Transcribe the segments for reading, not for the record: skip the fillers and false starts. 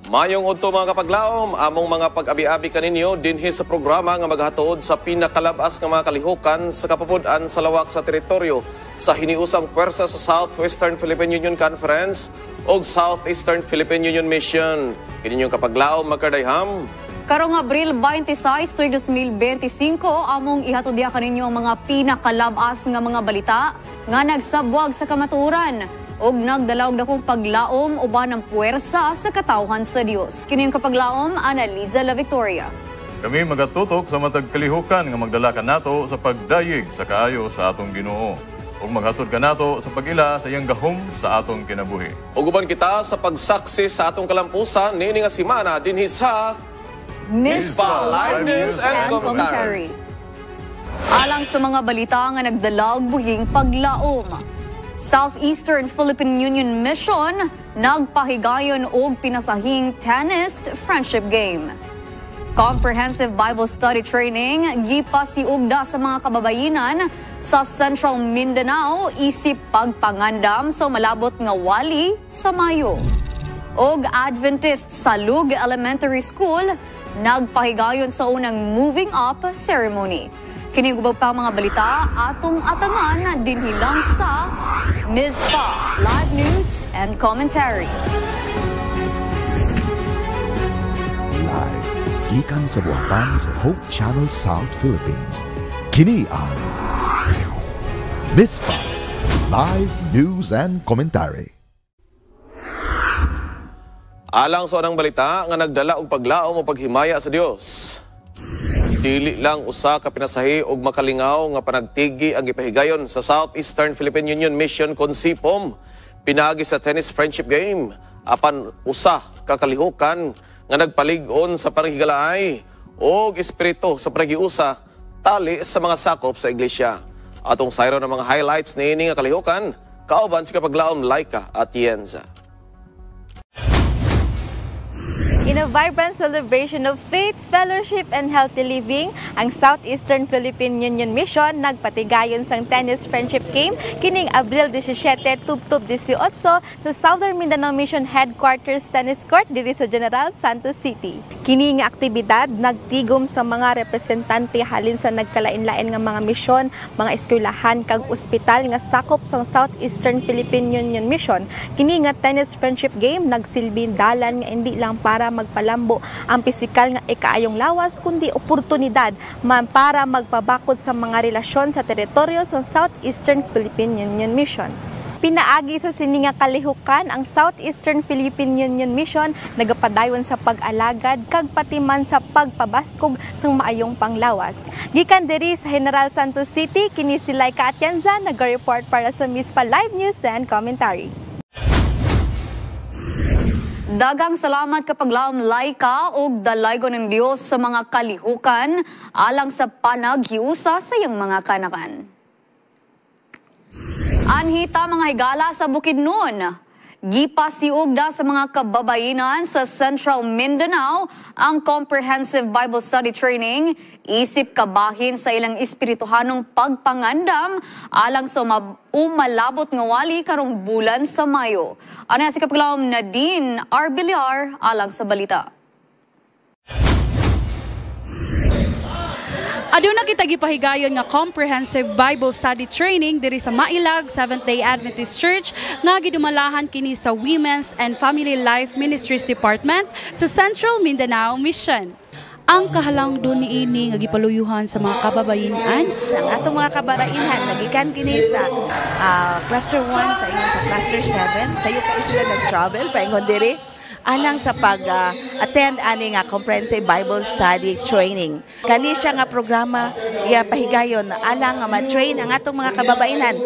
Mayong udto mga kapaglaom, among mga pag-abi-abi kaninyo dinhi sa programa nga maghatod sa pinakalabas nga mga kalihukan sa kapupudan sa lawak sa teritoryo sa hiniusang pwersa sa Southwestern Philippine Union Conference o Southeastern Philippine Union Mission. Kininyong kapaglaom magkardayham. Karong Abril 26, 2025, among ihatod dia kaninyo ang mga pinakalabas nga mga balita nga nagsabwag sa kamatuoran og nagdalawag na kong paglaom uban ng puwersa sa katawhan sa Dios. Kini yung kapaglaom, Analiza La Victoria. Kami magatutok sa matag kalihukan nga magdala nato sa pagdayig sa kaayo sa atong Ginoo ug maghatod nato sa pagila sa iyang gahom sa atong kinabuhi. Ug uban kita sa pagsaksi sa atong kalampusan niini nga semana dinhi sa Mispa Live News and Commentary. Alang sa mga balita nga nagdala og buhing paglaom. Southeastern Philippine Union Mission nagpahigayon og pinasahing tennis friendship game. Comprehensive Bible Study Training gipasiugda sa mga kababayenan sa Central Mindanao isip pagpangandam sa malabot nga wali sa Mayo. Og Adventist Salug Elementary School nagpahigayon sa unang moving up ceremony. Kini ubang pa mga balita atong atangan dinhi lang sa Mispa Live News and Commentary. Live gikan sa buhatan sa Hope Channel South Philippines. Kini ang Mispa Live News and Commentary. Alang sa unang balita nga nagdala og paglaom o paghimaya sa Dios. Dili lang usa ka pinasahi og makalingaw nga panagtigi ang gipahigayon sa Southeastern Philippine Union Mission kon SIPOM pinaagi sa tennis friendship game apan usa ka kalihukan nga nagpalig-on sa panghigalaay og espiritu sa panagiusa tali sa mga sakop sa iglesia. Atong sayro ng mga highlights niini nga kalihukan kauban si kapaglaom Laika Atienza. In a vibrant celebration of faith, fellowship, and healthy living, ang Southeastern Philippine Union Mission nagpatigayon sang tennis friendship game kining Abril 17 tubtub 18 sa Southern Mindanao Mission Headquarters Tennis Court diri sa General Santos City. Kini nga aktibidad nagtigom sa mga representante halin sa nagkalain-lain nga mga misyon, mga eskwelahan kag ospital nga sakop sang Southeastern Philippine Union Mission. Kini nga tennis friendship game nagsilbing dalan nga hindi lang para magpalambo ang pisikal nga ikaayong lawas kundi oportunidad man para magpabakod sa mga relasyon sa teritoryo sa Southeastern Philippine Union Mission. Pinaagi sa sini nga kalihukan ang Southeastern Philippine Union Mission nagapadayon sa pag-alagad kag pati man sa pagpabaskog sang maayong panglawas. Gikan diri sa General Santos City kini si Laika Atienza nag-report para sa Mispa Live News and Commentary. Dagang salamat kapaglaom Laika og dalaygon ng Dios sa mga kalihukan alang sa panaghiusa sa iyang mga kanakan. Anhita mga higala sa Bukidnon. Gipasiugda sa mga kababayenan sa Central Mindanao ang Comprehensive Bible Study Training isip kabahin sa ilang espirituhanong pagpangandam alang sa umalabot nga wali karong bulan sa Mayo. Ano si kapaglaom Nadine Arbiliar alang sa balita. Aduna kita gipahigayon nga Comprehensive Bible Study Training diri sa Mailag Seventh-day Adventist Church nga gidumalahan kini sa Women's and Family Life Ministries Department sa Central Mindanao Mission. Ang kahalang doon niini nga gipaluyuhan sa mga kababayenan. Ang atong mga kababayenan nagikan kini sa Cluster 1 paingon sa Cluster 7 sayo pa sila nag-travel paingon diri alang sa pag-attend ani nga Comprehensive Bible Study Training. Kani siya nga programa pahigayon alang nga ma-train ang atong mga kababayenan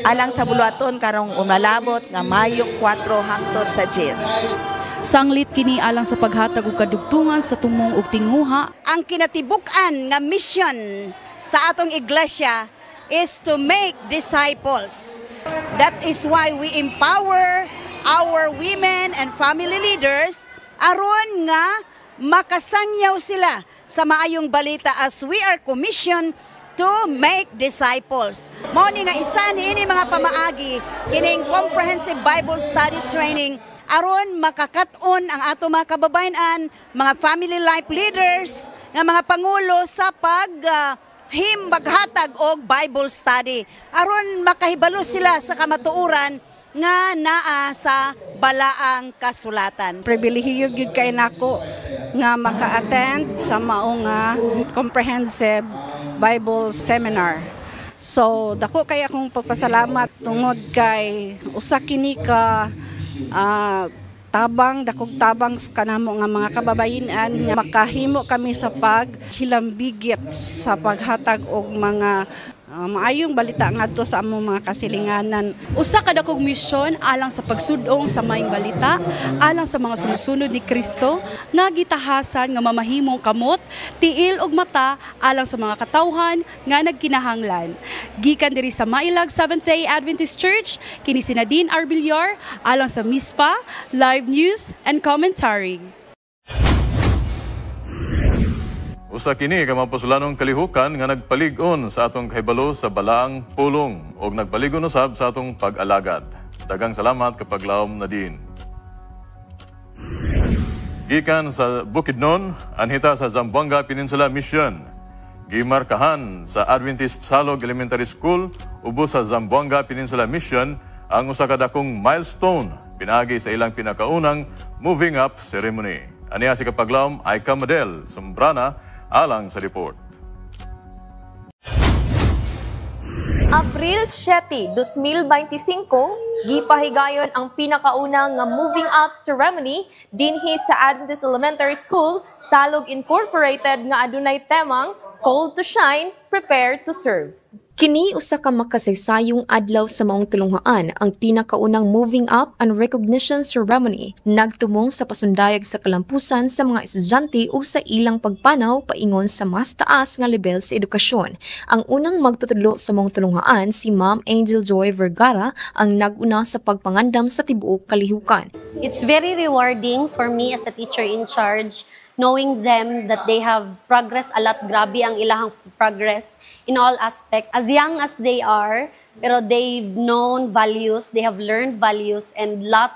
alang sa buluhaton karong umalabot nga Mayo 4 hangtod sa 10. Sanglit kini alang sa paghatag og kadugtungan sa tumong ug tinguha. Ang kinatibuk-an nga mission sa atong iglesia is to make disciples. That is why we empower our women and family leaders aron nga makasangyaw sila sa maayong balita as we are commissioned to make disciples. Mao ni nga isa niini mga pamaagi kining Comprehensive Bible Study Training aron makakaton ang ato mga kababayan, mga family life leaders, nga mga pangulo sa maghatag og Bible study aron makahibalo sila sa kamatuoran nga naa sa balaang kasulatan. Pribilehiyo gyud kay nako nga maka-attend sa mao nga comprehensive Bible seminar. So dako kay akong pagpasalamat tungod kay usa kini ka dakog tabang kanamo nga mga kababayan nga makahimo kami sa paghilambigit sa paghatag og mga maayong balita ngadto sa among mga kasilinganan. Usa ka dakong misyon alang sa pagsudong sa maayong balita, alang sa mga sumusunod ni Kristo nga gitahasan nga mamahimong kamot, tiil ug mata alang sa mga katawhan nga nagkinahanglan. Gikan diri sa Mailag Seventh-day Adventist Church, kini si Nadine Arbillar alang sa MISPA Live News and Commentary. Usa kini ka mapusulanong kalihukan nga nagpalig-on sa atong kahibalo sa balaang pulong o nagpalig-on usab sa atong pag-alagad. Daghang salamat kapaglaom Nadine. Gikan sa Bukidnon, anhita sa Zamboanga Peninsula Mission. Gimarkahan sa Adventist Salog Elementary School ubos sa Zamboanga Peninsula Mission ang usa ka dakong milestone pinagi sa ilang pinakaunang Moving Up ceremony. Aniya si kapaglaom Aika Madel Sumbrana alang sa report. Abril 7, 2025, gipahigayon ang pinakaunang nga Moving Up ceremony dinhi sa Adventist Elementary School, Salog Incorporated nga adunay temang Called to Shine, Prepare to Serve. Kini usa ka makasaysayong adlaw sa maong tulungaan ang pinakaunang Moving Up and Recognition Ceremony nagtumong sa pasundayag sa kalampusan sa mga estudyante o sa ilang pagpanaw paingon sa mas taas nga level sa edukasyon. Ang unang magtutudlo sa maong tulungaan si Ma'am Angel Joy Vergara ang naguna sa pagpangandam sa tibuok kalihukan. It's very rewarding for me as a teacher in charge knowing them that they have progressed a lot. Grabe ang ilahang progress in all aspects. As young as they are, pero they've known values, they have learned values and lot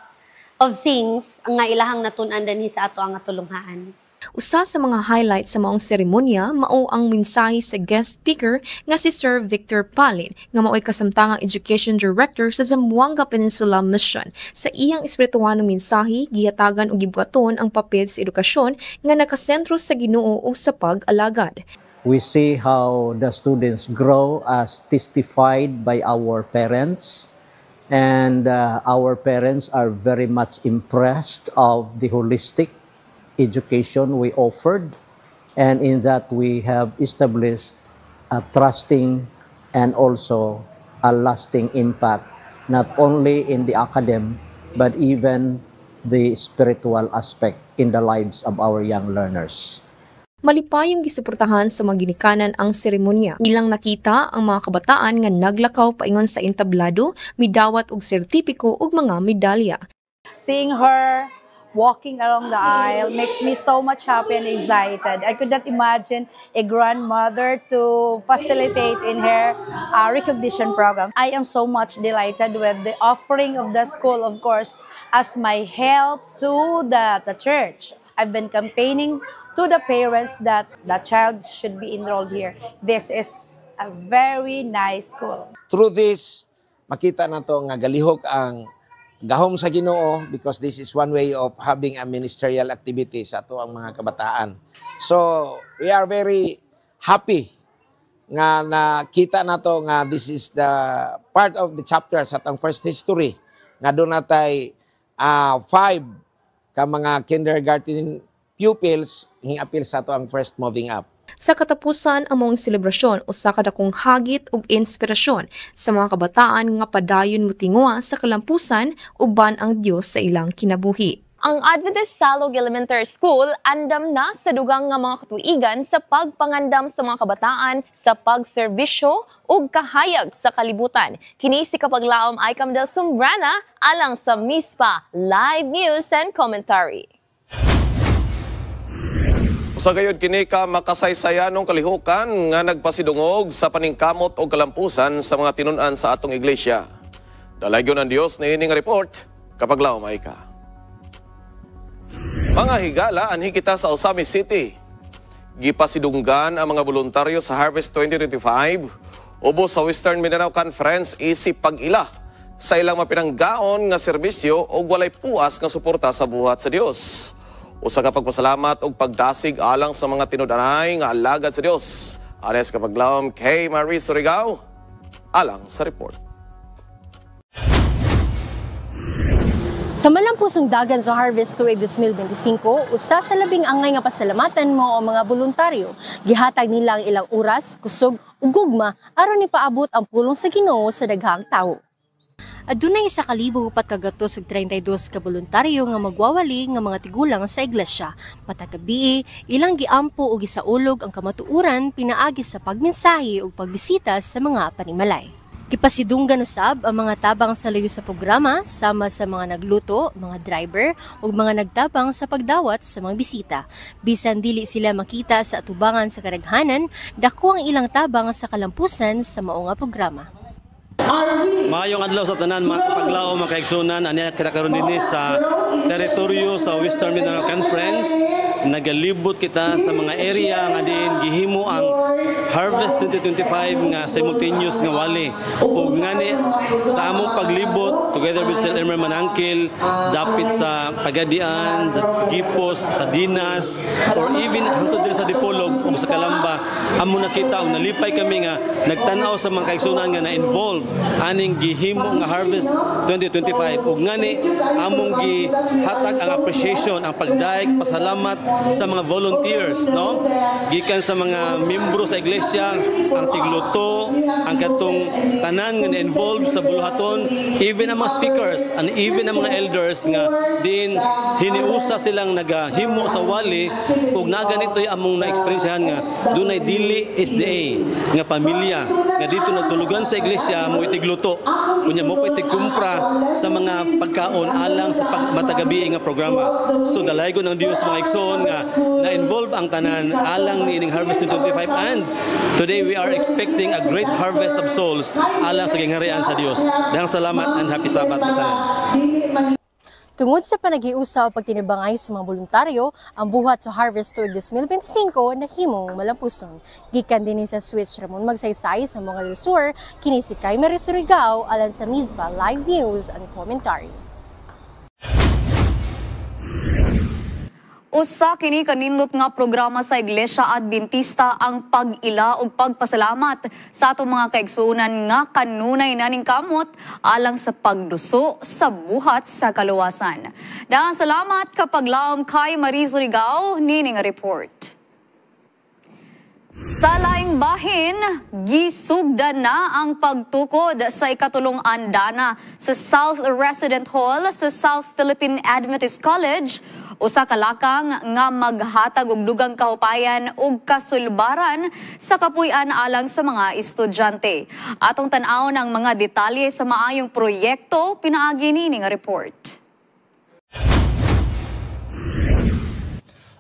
of things nga ilahang natun-an dinhi sa ato ang tulunghaan. Usa sa mga highlights sa maong seremonya mao ang mensahe sa guest speaker nga si Sir Victor Palin nga mao'y kasamtangang Education Director sa Zamboanga Peninsula Mission. Sa iyang espirituwanong mensahe, gihatagan og gibuhaton ang papel sa edukasyon nga nakasentro sa Ginoo o sa pag-alagad. We see how the students grow as testified by our parents, and our parents are very much impressed of the holistic education we offered, and in that we have established a trusting and also a lasting impact not only in the academic but even the spiritual aspect in the lives of our young learners. Malipayong gisuportahan sa mga ginikanan ang seremonya. Ilang nakita ang mga kabataan nga naglakaw paingon sa entablado, midawat og sertipiko ug mga medalya. Seeing her walking along the aisle makes me so much happy and excited. I could not imagine a grandmother to facilitate in her recognition program. I am so much delighted with the offering of the school, of course, as my help to the church. I've been campaigning to the parents that the child should be enrolled here. This is a very nice school. Through this, makita na to nga galihok ang gahom sa Ginoo, because this is one way of having a ministerial activity sa ato ang mga kabataan. So, we are very happy nga nakita nato nga this is the part of the chapter sa atong first history nga doon natay 5 ka mga kindergarten pupils ng apil sa ato ang first Moving Up. Sa katapusan among selebrasyon, usa ka dakong hagit ug inspirasyon sa mga kabataan nga padayon mutingwa sa kalampusan uban ang Dios sa ilang kinabuhi. Ang Adventist Salog Elementary School andam na sa dugang nga mga katuigan sa pagpangandam sa mga kabataan sa pagserbisyo ug kahayag sa kalibutan. Kini si kapaglaom Aika Madel Sumbrana alang sa MISPA Live News and Commentary. Sa gayud kini ka makasaysayanong kalihukan nga nagpasidungog sa paningkamot o kalampusan sa mga tinun-an sa atong iglesia. Dalaygon ang Dios na ining report kapag laom ay ka. Mga higala, anhi kita sa Osami City. Gipasidunggan ang mga voluntaryo sa Harvest 2025 ubos sa Western Mindanao Conference isip pag-ila sa ilang mapinanggaon nga serbisyo o walay puas nga suporta sa buhat sa Dios. Usa ka pagpasalamat og pagdasig alang sa mga tinud-anay nga alagad sa Dios. Anes kapaglawom kay Marie Surigao alang sa report. Sa malampusong dagan sa Harvest tuig 2025, usa sa labing angay nga pasalamatan mo o mga voluntaryo, gihatag nila ang ilang oras, kusog ug gugma aron ni paabot ang pulong sa Ginoo sa daghang tawo. Adunay 1,432 ka voluntaryo nga magwawali nga mga tigulang sa iglesia. Matag gabi, ilang giampo og gisaulog ang kamatuoran pinaagi sa pagmensahe ug pagbisita sa mga panimalay. Gipasidunggan usab ang mga tabang sa layo sa programa sama sa mga nagluto, mga driver ug mga nagtabang sa pagdawat sa mga bisita. Bisan dili sila makita sa atubangan sa kadaghanan, dako ang ilang tabang sa kalampusan sa mao nga programa. Maayong adlaw sa tanan mga kapaglaom, mga kaigsunan, aniya kita karon dinhi sa teritoryo sa Western Mindanao Conference. Nagalibot kita sa mga area nga din gihimo ang Harvest 2025 nga simultaneous nga wali. Ug ngani sa among paglibot together with Sir Elmer Manangkil dapit sa Pagadian, Gipos, sa Dinas or even hangtod diri sa Dipolog ug sa Kalamba, amo nakita ug nalipay kami nga nagtan-aw sa mga kaigsunan nga na-involved aning gihimo nga Harvest 2025 ug ngani among gihatag ang appreciation, ang pagdaig, pasalamat sa mga volunteers, no? Gikan sa mga miyembro sa iglesia, ang tigluto, ang katong tanan nga na-involved sa buluhaton, even ang mga speakers and even ang mga elders nga din hiniusa silang nagahimo sa wali ug naganito'y among na-experiencehan nga dunay dili SDA nga pamilya nga dito nagtulugan sa iglesia mo itigluto kunya mo itigkumpra sa mga pagkaon alang sa matagabi nga programa. So dalaygon ng Dios mga igsoon nga na-involve ang tanan alang ni ining Harvest 2025 and today we are expecting a great harvest of souls alang sa gingharian sa Dios. Daghang salamat and happy Sabbath sa tanan. Tungod sa panagiusa o pagtinibangay sa mga voluntaryo, ang buhat sa Harvest tuig 2025 nahimong malampuson. Gikan din sa Switch Ramon magsaysay sa mga Del Sur, kini si Kay Marie Surigao alang sa Mizba Live News and Commentary. Usa kini kanindot nga programa sa Iglesia Adventista ang pag-ila ug pagpasalamat sa atong mga kaigsuonan nga kanunay naning kamot alang sa pagduso sa buhat sa kaluwasan. Daghang salamat kapaglaom kay Marie Surigao nining report. Sa laing bahin, gisugdan na ang pagtukod sa ikatulong andana sa South Resident Hall sa South Philippine Adventist College. Usa ka lakang nga maghatag og dugang kahupayan ug kasulbaran sa kapuy-an alang sa mga estudyante. Atong tan-awon ang mga detalye sa maayong proyekto pinaagi nining report.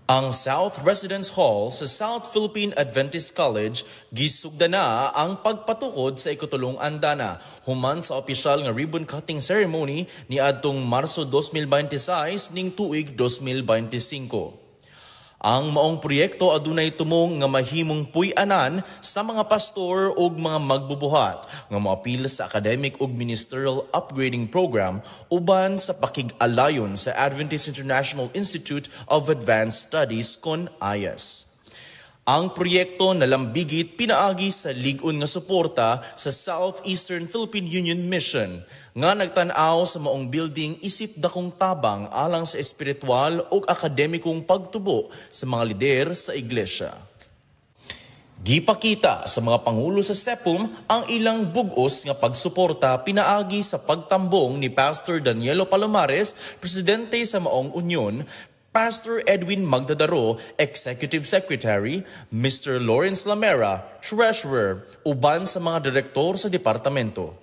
Ang South Residence Hall sa South Philippine Adventist College gisugda na ang pagpatukod sa ikatulong andana human sa opisyal nga ribbon cutting ceremony ni adtong Marso 2026 ning tuig 2025. Ang maong proyekto adunay tumong nga mahimong puy-anan sa mga pastor ug mga magbubuhat nga moapil sa academic ug ministerial upgrading program uban sa pakig-alayon sa Adventist International Institute of Advanced Studies kon IAS. Ang proyekto nalambigit pinaagi sa lig-on nga suporta sa Southeastern Philippine Union Mission nga nagtan-aw sa maong building isip dakong tabang alang sa espiritual ug akademikong pagtubo sa mga lider sa iglesia. Gipakita sa mga pangulo sa SEPUM ang ilang bugos nga pagsuporta pinaagi sa pagtambong ni Pastor Danielo Palomares, presidente sa maong unyon, Pastor Edwin Magdadaro, Executive Secretary, Mr. Lawrence Lamera, Treasurer, uban sa mga direktor sa departamento.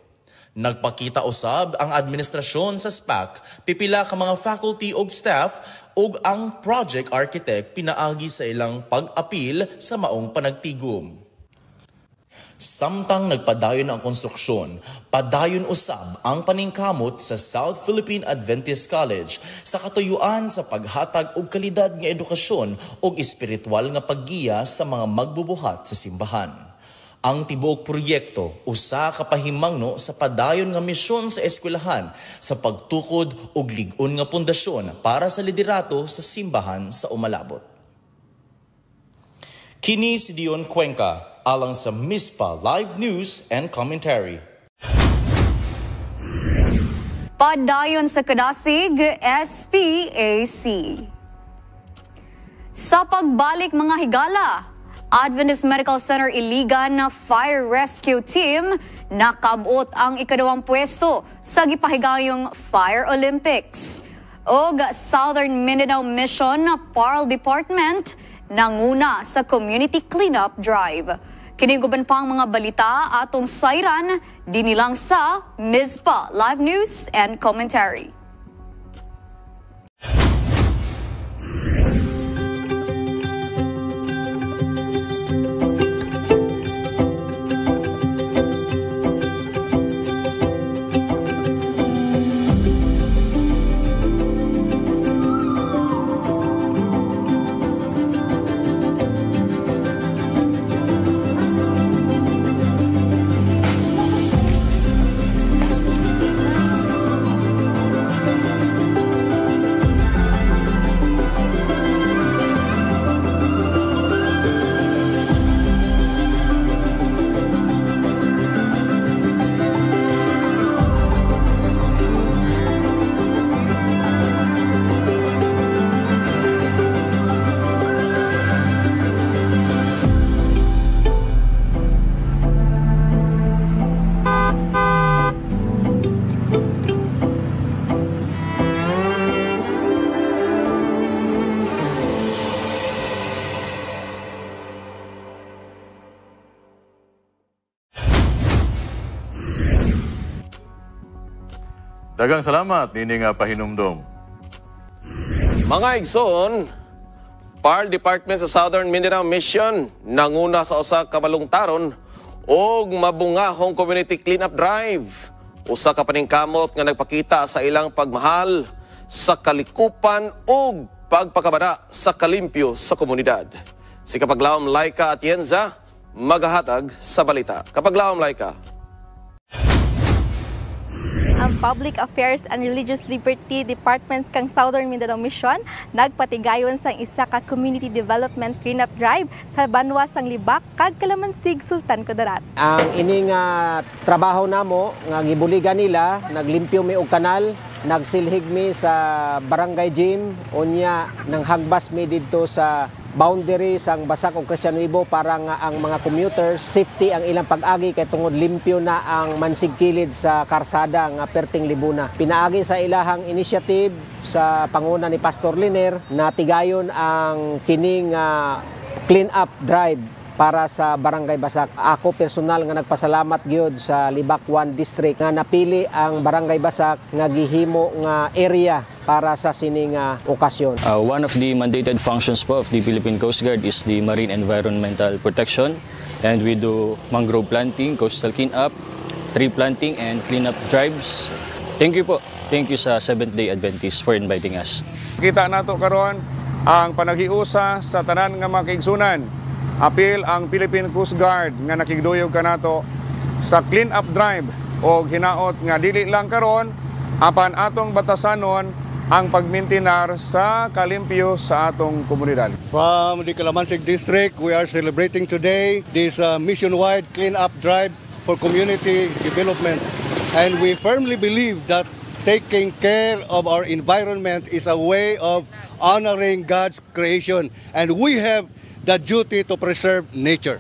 Nagpakita usab ang administrasyon sa SPAC, pipila ka mga faculty ug staff ug ang project architect pinaagi sa ilang pag-apil sa maong panagtigom. Samtang nagpadayon ang konstruksyon, padayon usab ang paningkamot sa South Philippine Adventist College sa katuyuan sa paghatag og kalidad nga edukasyon ug espiritual nga paggiya sa mga magbubuhat sa simbahan. Ang tibuok proyekto usa ka pahimangno sa padayon nga misyon sa eskwelahan sa pagtukod og lig-on nga pundasyon para sa liderato sa simbahan sa umalabot. Kini si Dion Cuenca alang sa MISPA Live News and Commentary. Padayon sa Kadasig, SPAC. Sa pagbalik mga higala, Adventist Medical Center Iligan na Fire Rescue Team nakabot ang ikadawang pwesto sa gipahigayong Fire Olympics. Og Southern Mindanao Mission na PARL Department nanguna sa Community Cleanup Drive. Kiniguban pang mga balita atong sayran dinilang sa MISPA Live News and Commentary. Dagang salamat nini nga pahinumdom. Mga igsoon, PARL Department sa Southern Mindanao Mission nanguna sa usa ka balungtaron og mabungahong community cleanup drive. Usa ka paningkamot nga nagpakita sa ilang pagmahal sa kalikupan ug pagpakabada sa kalimpyo sa komunidad. Si Kapaglaom Laika Atienza magahatag sa balita. Kapaglaom Laika. Ang Public Affairs and Religious Liberty Department kang Southern Mindanao Mission nagpatigayon sang isa ka community development cleanup drive sa Banwa sang Libak kag Kalamansig, Sultan Kudarat. Ang ining trabaho namo nga gibuligan nila, naglimpyo mi og kanal, nagsilhig mi sa barangay gym, unya nang hagbas mi didto sa boundary sang Basak o Cristiano Ibo para nga ang mga commuters safety ang ilang pag-agi kay tungod limpyo na ang mansig kilid sa karsada nga perting Libuna. Pinaagi sa ilahang initiative sa panguna ni Pastor Liner na tigayon ang kining clean up drive para sa Barangay Basak. Ako personal nga nagpasalamat gyud sa Libak 1 District nga napili ang Barangay Basak nga gihimo nga area para sa sining okasyon. One of the mandated functions po of the Philippine Coast Guard is the marine environmental protection, and we do mangrove planting, coastal cleanup, tree planting and cleanup drives. Thank you po. Thank you sa Seventh-day Adventist for inviting us. Kita nato karon ang panaghiusa sa tanan nga mga kaigsunan. Apil ang Philippine Coast Guard nga nakigduyog kanato sa clean up drive o hinaot nga dili lang karon apan atong batasanon ang pagmintinar sa kalimpyo sa atong komunidad. From the Kalamansig District, we are celebrating today this mission-wide clean up drive for community development, and we firmly believe that taking care of our environment is a way of honoring God's creation, and we have the duty to preserve nature.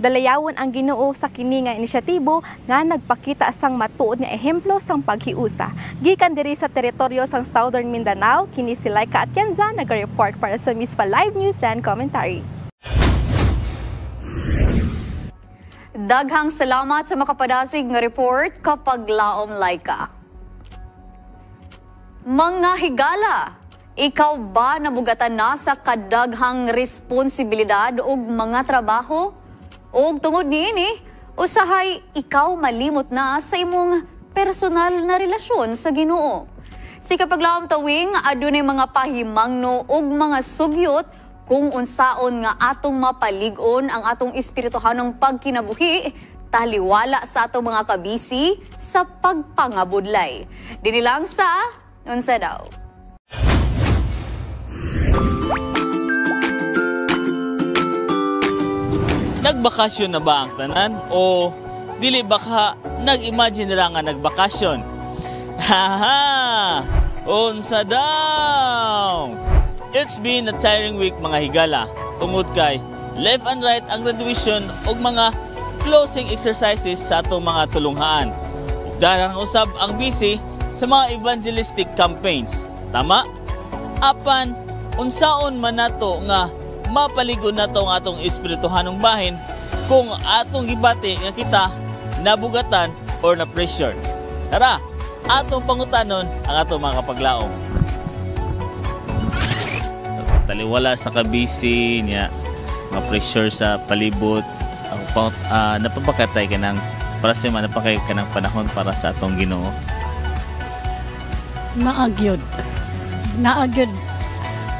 Dalayawon ang Ginoo sa kini nga inisyatibo nga nagpakita sang matuod nga ehemplo sang paghiusa. Gikan diri sa teritoryo sang Southern Mindanao, kini si Laika Atienza nag-report para sa MISPA Live News and Commentary. Daghang salamat sa makapadasig nga report Kapaglaom Laika. Mga higala, Ikaw ba nabugatan na sa kadaghang responsibilidad o mga trabaho? O tungod niini, usahay ikaw malimot na sa imong personal na relasyon sa Ginoo. Si Kapaglawom Tawing, adunay mga pahimangno o mga sugyot kung unsaon nga atong mapalig-on ang atong espirituhanong pagkinabuhi, taliwala sa atong mga kabisi sa pagpangabudlay. Dinilang sa unsa daw. Nagbakasyon na ba ang tanan o dili baka nag-imagine nila nga nagbakasyon? Haha! Unsa daw? It's been a tiring week mga higala. Tungod kay left and right ang graduation ug mga closing exercises sa atong mga tulunghaan. Ug darang usab ang busy sa mga evangelistic campaigns. Tama? Apan unsaon man nato nga mapaligon nato ang atong espirituhanong bahin kung atong gibati nga kita nabugatan or na pressure. Tara, atong pangutanon ang atong mga kapaglaom. Taliwala sa kabisi niya, mga pressure sa palibot, napapakatay ka ng para sa napakay ka ng panahon para sa atong Ginoo. Naagyod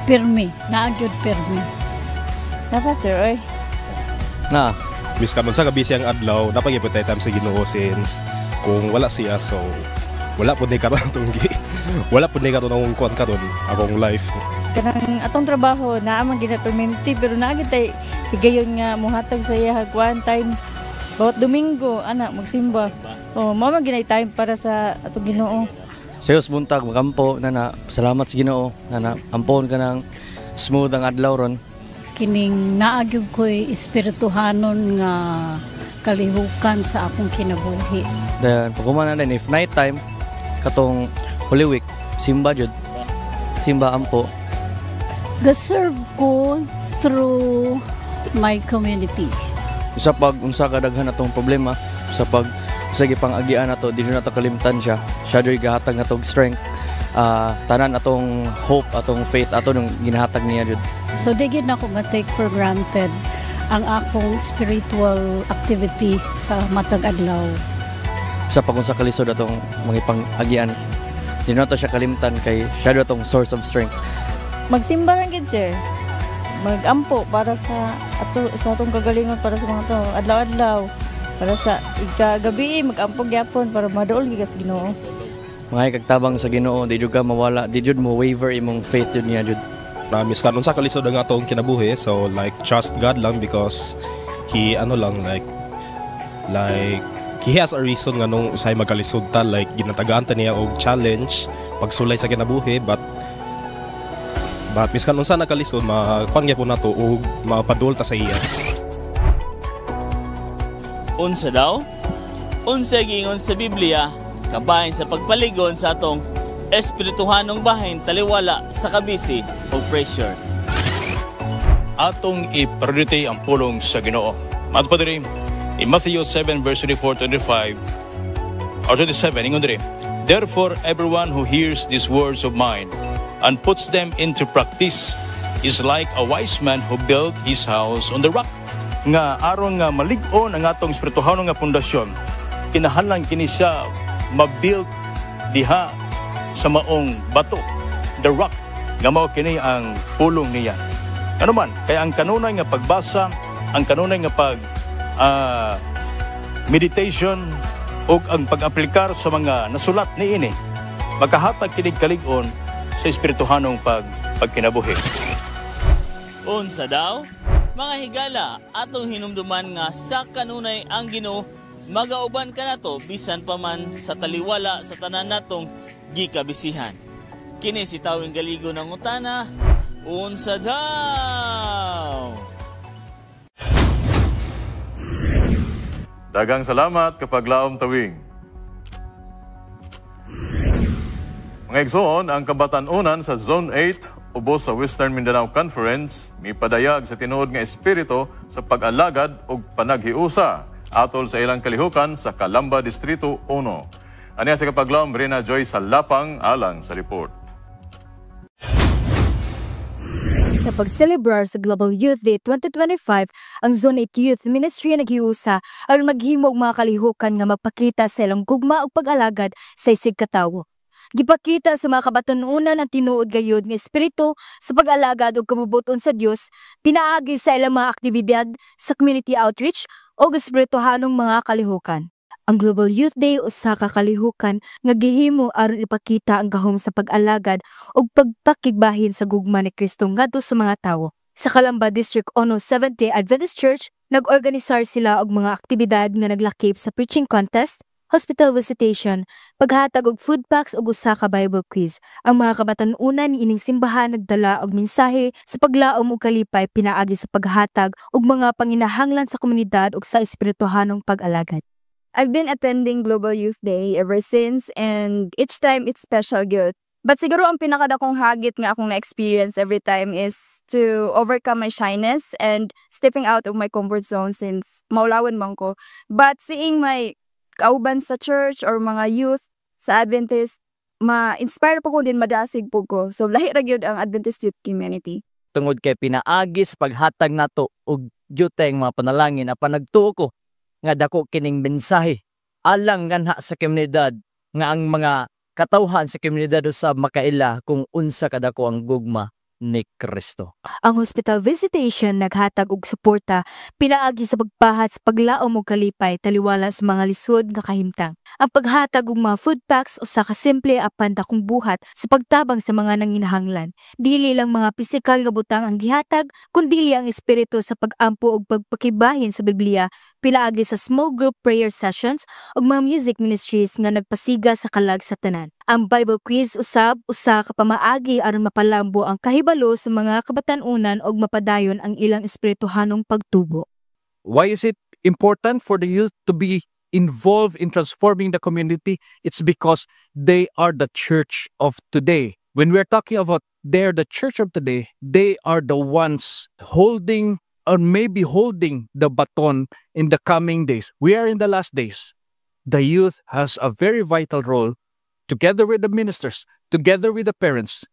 pirmi. Napa sir, oy? Na, bis karon sa kabisi ang adlaw, napagipot tayo time sa Ginoo since kung wala siya, so wala po ni karon tunggi. Wala po ni karon ang kuan karon akong life. Kanang atong trabaho naa man ginaperminti pero naagid tay higayon nga mohatag sa iya hagwan time bawat Domingo ana magsimba. Oh, mao man ginay time para sa atong Ginoo. Sayos buntag magampo na salamat sa Ginoo na ampon ka ng smooth ang adlaw ron. Kining naagyud ko'y espirituhanon nga kalihukan sa akong kinabuhi. Then pagkuman na din if night time katong Holy Week simba jud. Simba ampo. Ga-serve ko through my community. Sa pag unsa kadaghan atong problema sa pag sige pang-agian nato dili nato kalimtan siya. Siya joy gahatag natong strength. Tanan atong hope, atong faith ato nung ginahatag niya jud. So di gid nako ma-take for granted ang akong spiritual activity sa matag adlaw. Sa pag unsa kalisod atong magipang-agian. Di nato siya kalimtan kay siya atong source of strength. Magsimba lang gid sir. Magampo para sa atong kagalingon para sa mga to adlaw-adlaw. Para sa ikagabi magampo gyapon para maduol gyud sa Ginoo. Mga kagtabang sa Ginoo, di jud ka mawala, di jud mo waver imong faith jud niya jud. Promise karon sa kalisod ang atong kinabuhi, so like trust God lang because he he has a reason nga nung usay magkalisod ta, like ginatagaan ta niya og challenge pagsulay sa kinabuhi, but miskan unsa nakalisod makuan gyapon nato og mapadul ta sa iya. Unsa daw? Unsa giingon sa Biblia kabahin sa pagpaligon sa atong espirituhanong bahin taliwala sa kabisi o pressure. Atong i-priority ang pulong sa Ginoo. Matupad diri in Matthew 7 verse 24-25 or 27 ingon diri, therefore everyone who hears these words of mine and puts them into practice is like a wise man who built his house on the rock. Nga aron nga malig-on ang atong espirituhanong nga pundasyon, kinahanglan kini siya ma-build diha sa maong bato, the rock, nga mao kini ang pulong niya. Ano man, kaya ang kanunay nga pagbasa, ang kanunay nga meditation o ang pag-aplikar sa mga nasulat niini, makahatag kinig kalig-on sa espirituhanong pagkinabuhi. Unsa daw? Mga higala, atong hinumduman nga sa kanunay ang Ginoo, magauban ka nato bisan pa man sa taliwala sa tanan natong gikabisihan. Kini si Tawing Galigo ng utana, unsa daw? Dagang salamat Kapaglaom Tawing. Mga igsoon, ang kabatan-unan sa Zone 8 ubos sa Western Mindanao Conference mipadayag sa tinuod nga espiritu sa pag-alagad ug panaghiusa atol sa ilang kalihukan sa Calamba Distrito 1. Aniya sa Kapaglaom, Rina Joy Salapang alang sa report. sa pagselebrar sa Global Youth Day 2025, ang Zone 8 Youth Ministry naghiusa aron maghimo og mga kalihukan nga magpakita sa ilang gugma ug pag-alagad sa isig katawo. Gipakita sa mga kabatanunan ang tinuod gayud nga espiritu sa pag-alagad ug kabubuton sa Dios, pinaagi sa ilang mga aktibidad sa community outreach ug espirituhanong mga kalihukan. Ang Global Youth Day usa ka kalihukan nga gihimo aron ipakita ang gahom sa pag-alagad ug pagpakigbahin sa gugma ni Kristo ngadto sa mga tawo. Sa Calamba District Ono Seventh-day Adventist Church, nag-organisar sila og mga aktibidad nga naglakip sa preaching contest, hospital visitation, paghatag og food packs ug usa ka Bible quiz. Ang mga kabatanunan ining simbahan nagdala og mensahe sa paglaom ug kalipay pinaagi sa paghatag og mga panginahanglan sa komunidad ug sa espirituhanong pag-alagad. I've been attending Global Youth Day ever since, and each time it's special good. But siguro ang pinakadakong hagit nga akong na-experience every time is to overcome my shyness and stepping out of my comfort zone since maulawan man ko. But seeing my kauban sa church or mga youth sa Adventist, ma-inspire po ko din, madasig po ko. So lahi ra gyud ang Adventist youth community. Tungod kay pinaagi sa paghatag nato og juteng mga panalangin na panagtuo ko nga dako kining mensahe alang nganha sa komunidad nga ang mga katawhan sa komunidad usab makaila kung unsa kadako ang gugma ni Kristo. Ang hospital visitation naghatag og suporta pinaagi sa pagpahat sa paglaom og kalipay taliwala sa mga lisod nga kahimtang. Ang paghatag og mga food packs usa ka simple apan dakong buhat sa pagtabang sa mga nanginahanglan. Dili lang mga pisikal nga butang ang gihatag, kundi ang espiritu sa pag-ampo og pagpakibahin sa Biblia pinaagi sa small group prayer sessions ug mga music ministries nga nagpasiga sa kalag sa tanan. Ang Bible quiz usab usa ka pamaagi aron mapalambo ang kahibalo sa mga kabatanunan ug mapadayon ang ilang espirituhanong pagtubo. Why is it important for the youth to be involved in transforming the community? It's because they are the church of today. When we're talking about they're the church of today, they are the ones holding or maybe holding the baton in the coming days. We are in the last days. The youth has a very vital role together with the ministers, together with the parents.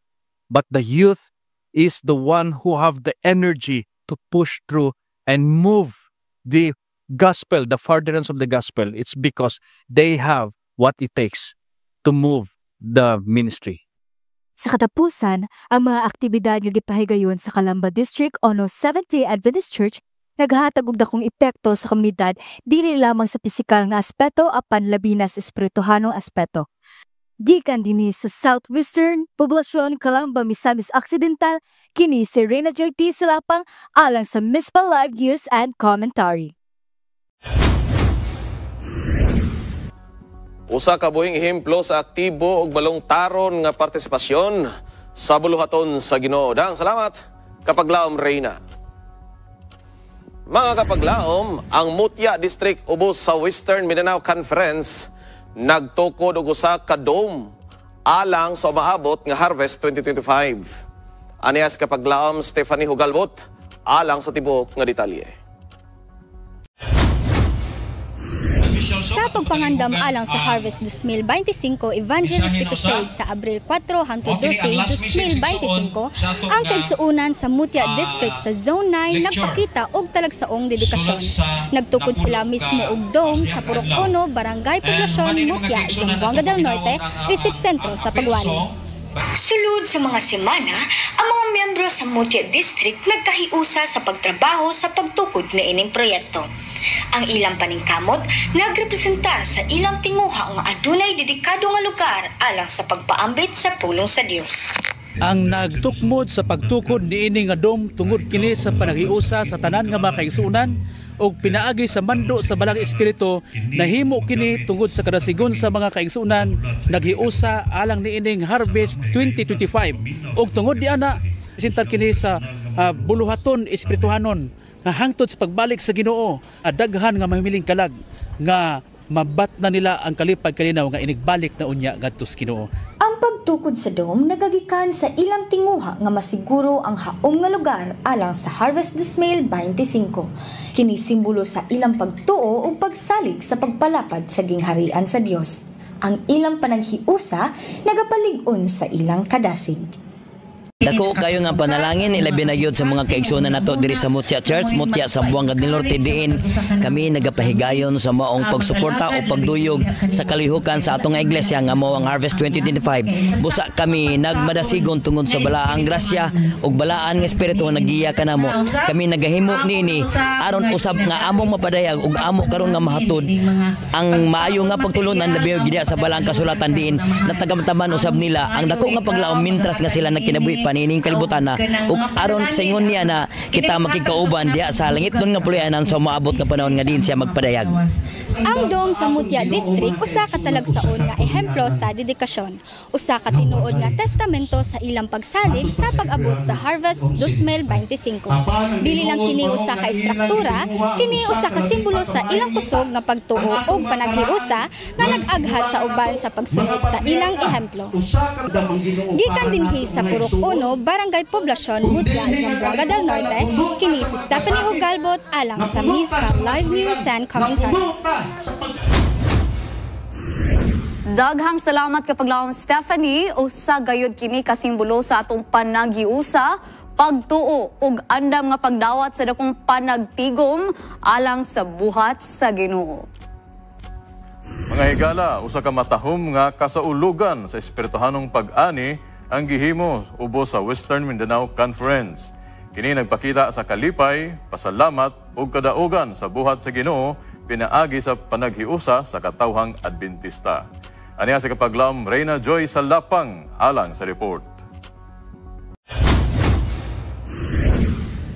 But the youth is the one who have the energy to push through and move the gospel, the furtherance of the gospel. It's because they have what it takes to move the ministry. Sa katapusan, ang mga aktibidad nga gipahigayon sa Calamba District Ono Seventh-day Adventist Church naghatag og dakong epekto sa komunidad dili lamang sa pisikal nga aspeto apan labi na sa espirituhanong aspeto. Gikan dinhi sa Southwestern Poblasyon, Calamba, Misamis Occidental, kini si Reyna Joy T. Silapang alang sa Mispa Live News and Commentary. Usa ka buhing ehemplo sa aktibo ug balong taron nga partisipasyon sa buluhaton sa Ginoo. Dang salamat kapaglaom Reyna. Mga kapaglaom, ang Mutya District ubos sa Western Mindanao Conference nagtukod og usa ka dome alang sa umaabot nga Harvest 2025. Anias kapaglaom Stephanie Hugalbot alang sa tibok nga detalye. Sa pagpangandam alang sa Harvest 2025 Evangelistic Crusade sa Abril 4 hangtod 12, 2025, ang kaigsuunan sa Mutya District sa Zone 9 nagpakita og talagsaong dedikasyon. Nagtukod sila mismo og dome sa Purok 1, Barangay Poblasyon, Mutya, Zamboanga del Norte, isip sentro sa Pagwali. Sulod sa mga semana, ang mga miyembro sa Mutya District nagkahiusa sa pagtrabaho sa pagtukod na ining proyekto. Ang ilang paningkamot nagrepresentar sa ilang tinguha nga adunay dedikado nga lugar alang sa pagpaambit sa pulong sa Dios. Ang nagtukmod sa pagtukod niini nga dome tungod kini sa panaghiusa sa tanan nga mga kaigsuonan og pinaagi sa mando sa balang espiritu nahimo kini tungod sa kadasigon sa mga kaigsuonan naghiusa alang niining Harvest 2025 og tungod diana sintar kini sa buluhaton espirituhanon nga hangtod sa pagbalik sa Ginoo daghan nga mahimiling kalag nga mabat na nila ang kalipay kalinaw nga inigbalik na unya ngadto sa Ginoo. Ang pagtukod sa dome nagagikan sa ilang tinguha nga masiguro ang haom nga lugar alang sa Harvest 2025. Kini simbolo sa ilang pagtuo ug pagsalig sa pagpalapad sa gingharian sa Dios. Ang ilang panaghiusa nagapalig-on sa ilang kadasig. Dako kayo nga panalangin ilabi na gyud sa mga kaigsunan nato diri sa Mutya Church, Mutya sa Buanga del Norte diin kami nagapahigayon sa maong pagsuporta o pagduyog sa kalihukan sa atong iglesia nga mao ang Harvest 2025. Busa kami nagmadasigon tungod sa balaang grasya ug balaan nga espiritu nga nagiya kanamo. Kami nagahimo niini aron usab nga among mapadayag ug amo karon nga mahatod ang maayo nga pagtulunan labi gid sa balaang kasulatan diin natagamtaman usab nila ang dako nga paglaom mintras nga sila nagkinabuhi panining kalibutan na ug aron sa ingon niya na kita makikauban diya sa langit nun nga pulianan sa maabot nga panahon nga din siya magpadayag. Ang dome sa Mutya District usa ka talagsaon nga ehemplo sa dedikasyon, usa ka tinuod nga testamento sa ilang pagsalig sa pag-abot sa Harvest 2025. Dili lang kini usa ka istruktura, kini usa ka simbolo sa ilang kusog nga pagtuo ug panaghiusa nga nag-aghat sa uban sa pagsunod sa ilang ehemplo. Gikan dinhi sa Purok 1, Barangay Poblasyon, Mutya, Zamboanga del Norte, kini si Stephanie Hugalbot alang sa Mispa Live News and Commentary. Daghang salamat kapag lawom Stephanie, usa gayud kini kasimbolo sa atong panaghiusa, pagtuo ug andam nga pagdawat sa dakong panagtigom alang sa buhat sa Ginoo. Mga higala, usa ka matahom nga kasaulugan sa espirituhanong pag-ani ang gihimo ubos sa Western Mindanao Conference. Kini nagpakita sa kalipay, pasalamat ug kadaugan sa buhat sa Ginoo pinaagi sa panaghiusa sa katawhang Adventista. Aniya sa kapaglaom Reyna Joy Salapang alang sa report.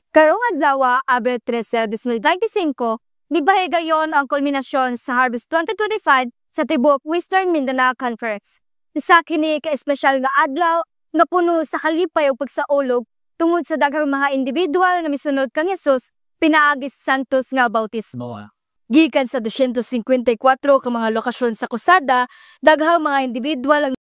Karong adlaw, Abril 13, 2025, gibahigayon ang kulminasyon sa Harvest 2025 sa tibok Western Mindanao Conference. Isa kini ka espesyal nga adlaw nga puno sa kalipay ug pagsaulog tungod sa daghang mga individual nga misunod kang Hesus pinaagi sa santos nga bautismo. Gikan sa 254 ka mga lokasyon sa kusada, daghang mga individual ang